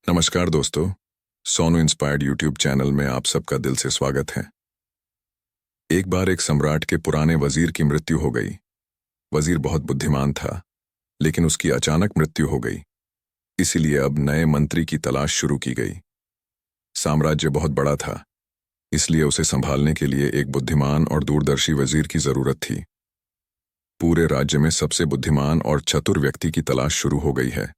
नमस्कार दोस्तों, Sonu inspired YouTube channel में आप सबका दिल से स्वागत है। एक बार एक सम्राट के पुराने वजीर की मृत्यु हो गई। वजीर बहुत बुद्धिमान था, लेकिन उसकी अचानक मृत्यु हो गई। इसीलिए अब नए मंत्री की तलाश शुरू की गई। साम्राज्य बहुत बड़ा था, इसलिए उसे संभालने के लिए एक बुद्धिमान और दूरदर्शी वजीर की जरूरत थी। पूरे राज्य में सबसे बुद्धिमान और चतुर व्यक्ति की तलाश शुरू हो गई है।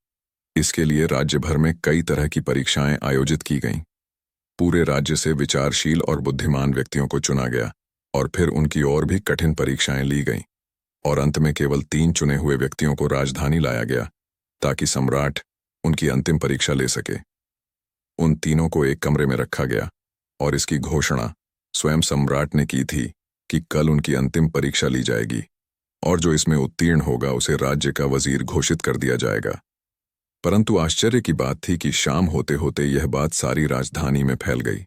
इसके लिए राज्य भर में कई तरह की परीक्षाएं आयोजित की गईं। पूरे राज्य से विचारशील और बुद्धिमान व्यक्तियों को चुना गया और फिर उनकी और भी कठिन परीक्षाएं ली गईं और अंत में केवल 3 चुने हुए व्यक्तियों को राजधानी लाया गया ताकि सम्राट उनकी अंतिम परीक्षा ले सके। उन तीनों को एक कमरे में रखा गया और इसकी घोषणा स्वयं सम्राट ने की थी कि कल उनकी अंतिम परीक्षा ली जाएगी और जो इसमें उत्तीर्ण होगा उसे राज्य का वजीर घोषित कर दिया जाएगा। परंतु आश्चर्य की बात थी कि शाम होते होते यह बात सारी राजधानी में फैल गई।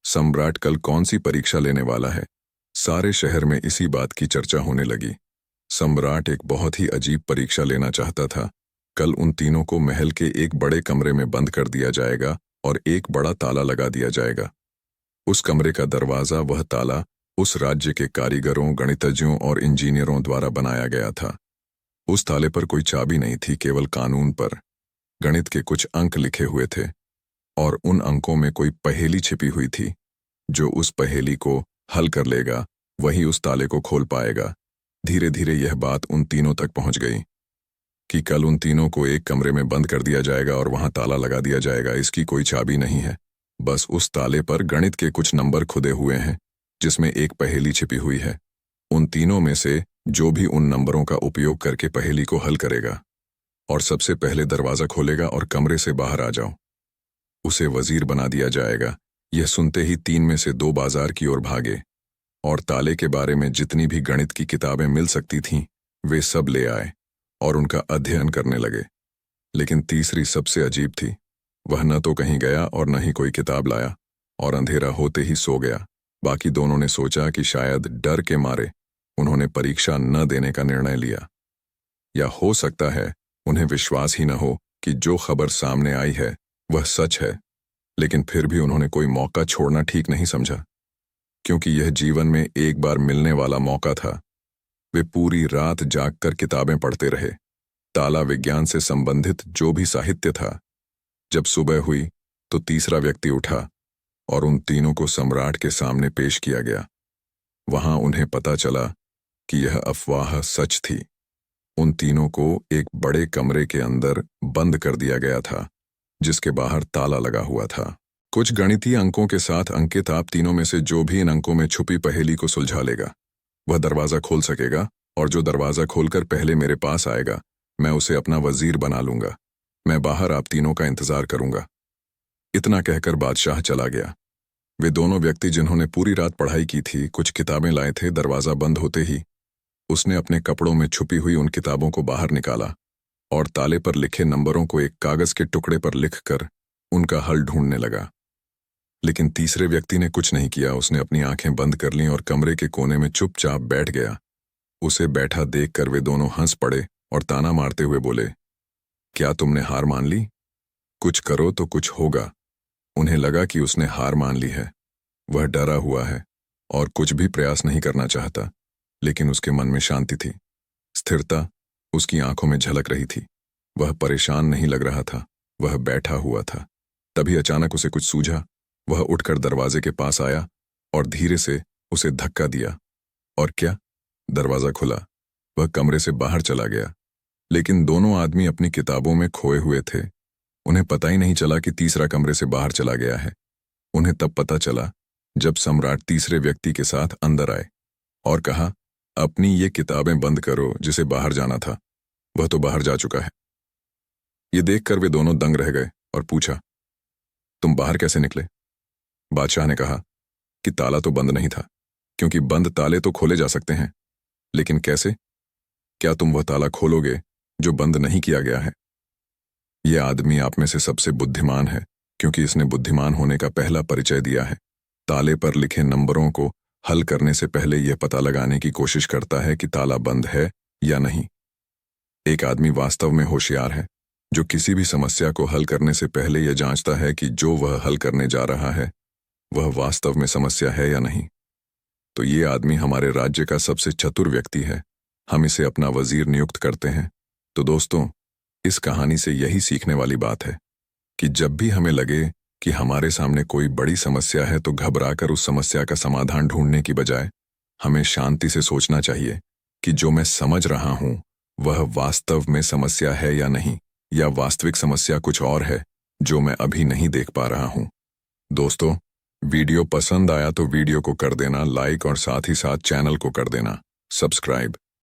सम्राट कल कौन सी परीक्षा लेने वाला है, सारे शहर में इसी बात की चर्चा होने लगी। सम्राट एक बहुत ही अजीब परीक्षा लेना चाहता था। कल उन तीनों को महल के एक बड़े कमरे में बंद कर दिया जाएगा और एक बड़ा ताला लगा दिया जाएगा। उस कमरे का दरवाजा, वह ताला उस राज्य के कारीगरों, गणितज्ञों और इंजीनियरों द्वारा बनाया गया था। उस ताले पर कोई चाबी नहीं थी, केवल कानून पर गणित के कुछ अंक लिखे हुए थे और उन अंकों में कोई पहेली छिपी हुई थी। जो उस पहेली को हल कर लेगा वही उस ताले को खोल पाएगा। धीरे धीरे यह बात उन तीनों तक पहुंच गई कि कल उन तीनों को एक कमरे में बंद कर दिया जाएगा और वहां ताला लगा दिया जाएगा। इसकी कोई चाबी नहीं है, बस उस ताले पर गणित के कुछ नंबर खुदे हुए हैं जिसमें एक पहेली छिपी हुई है। उन तीनों में से जो भी उन नंबरों का उपयोग करके पहेली को हल करेगा और सबसे पहले दरवाजा खोलेगा और कमरे से बाहर आ जाओ, उसे वजीर बना दिया जाएगा। यह सुनते ही 3 में से 2 बाजार की ओर भागे और ताले के बारे में जितनी भी गणित की किताबें मिल सकती थीं वे सब ले आए और उनका अध्ययन करने लगे। लेकिन तीसरी सबसे अजीब थी। वह न तो कहीं गया और न ही कोई किताब लाया और अंधेरा होते ही सो गया। बाकी दोनों ने सोचा कि शायद डर के मारे उन्होंने परीक्षा न देने का निर्णय लिया, या हो सकता है उन्हें विश्वास ही न हो कि जो खबर सामने आई है वह सच है। लेकिन फिर भी उन्होंने कोई मौका छोड़ना ठीक नहीं समझा, क्योंकि यह जीवन में एक बार मिलने वाला मौका था। वे पूरी रात जागकर किताबें पढ़ते रहे, ताला विज्ञान से संबंधित जो भी साहित्य था। जब सुबह हुई तो तीसरा व्यक्ति उठा और उन तीनों को सम्राट के सामने पेश किया गया। वहां उन्हें पता चला कि यह अफवाह सच थी। उन तीनों को एक बड़े कमरे के अंदर बंद कर दिया गया था जिसके बाहर ताला लगा हुआ था। कुछ गणितीय अंकों के साथ अंकित आप तीनों में से जो भी इन अंकों में छुपी पहेली को सुलझा लेगा वह दरवाजा खोल सकेगा, और जो दरवाजा खोलकर पहले मेरे पास आएगा मैं उसे अपना वजीर बना लूंगा। मैं बाहर आप तीनों का इंतजार करूंगा। इतना कहकर बादशाह चला गया। वे दोनों व्यक्ति जिन्होंने पूरी रात पढ़ाई की थी कुछ किताबें लाए थे। दरवाजा बंद होते ही उसने अपने कपड़ों में छुपी हुई उन किताबों को बाहर निकाला और ताले पर लिखे नंबरों को एक कागज के टुकड़े पर लिखकर उनका हल ढूंढने लगा। लेकिन तीसरे व्यक्ति ने कुछ नहीं किया। उसने अपनी आंखें बंद कर लीं और कमरे के कोने में चुपचाप बैठ गया। उसे बैठा देखकर वे दोनों हंस पड़े और ताना मारते हुए बोले, क्या तुमने हार मान ली? कुछ करो तो कुछ होगा। उन्हें लगा कि उसने हार मान ली है। वह डरा हुआ है और कुछ भी प्रयास नहीं करना चाहता, लेकिन उसके मन में शांति थी, स्थिरता उसकी आंखों में झलक रही थी। वह परेशान नहीं लग रहा था, वह बैठा हुआ था। तभी अचानक उसे कुछ सूझा। वह उठकर दरवाजे के पास आया और धीरे से उसे धक्का दिया, और क्या, दरवाजा खुला। वह कमरे से बाहर चला गया। लेकिन दोनों आदमी अपनी किताबों में खोए हुए थे। उन्हें पता ही नहीं चला कि तीसरा कमरे से बाहर चला गया है। उन्हें तब पता चला जब सम्राट तीसरे व्यक्ति के साथ अंदर आए और कहा, अपनी ये किताबें बंद करो, जिसे बाहर जाना था वह तो बाहर जा चुका है। ये देखकर वे दोनों दंग रह गए और पूछा, तुम बाहर कैसे निकले? बादशाह ने कहा कि ताला तो बंद नहीं था, क्योंकि बंद ताले तो खोले जा सकते हैं, लेकिन कैसे? क्या तुम वह ताला खोलोगे जो बंद नहीं किया गया है? यह आदमी आप में से सबसे बुद्धिमान है, क्योंकि इसने बुद्धिमान होने का पहला परिचय दिया है। ताले पर लिखे नंबरों को हल करने से पहले यह पता लगाने की कोशिश करता है कि ताला बंद है या नहीं। एक आदमी वास्तव में होशियार है जो किसी भी समस्या को हल करने से पहले यह जांचता है कि जो वह हल करने जा रहा है वह वास्तव में समस्या है या नहीं। तो ये आदमी हमारे राज्य का सबसे चतुर व्यक्ति है। हम इसे अपना वजीर नियुक्त करते हैं। तो दोस्तों, इस कहानी से यही सीखने वाली बात है कि जब भी हमें लगे कि हमारे सामने कोई बड़ी समस्या है तो घबराकर उस समस्या का समाधान ढूंढने की बजाय हमें शांति से सोचना चाहिए कि जो मैं समझ रहा हूं वह वास्तव में समस्या है या नहीं, या वास्तविक समस्या कुछ और है जो मैं अभी नहीं देख पा रहा हूं। दोस्तों, वीडियो पसंद आया तो वीडियो को कर देना लाइक और साथ ही साथ चैनल को कर देना सब्सक्राइब।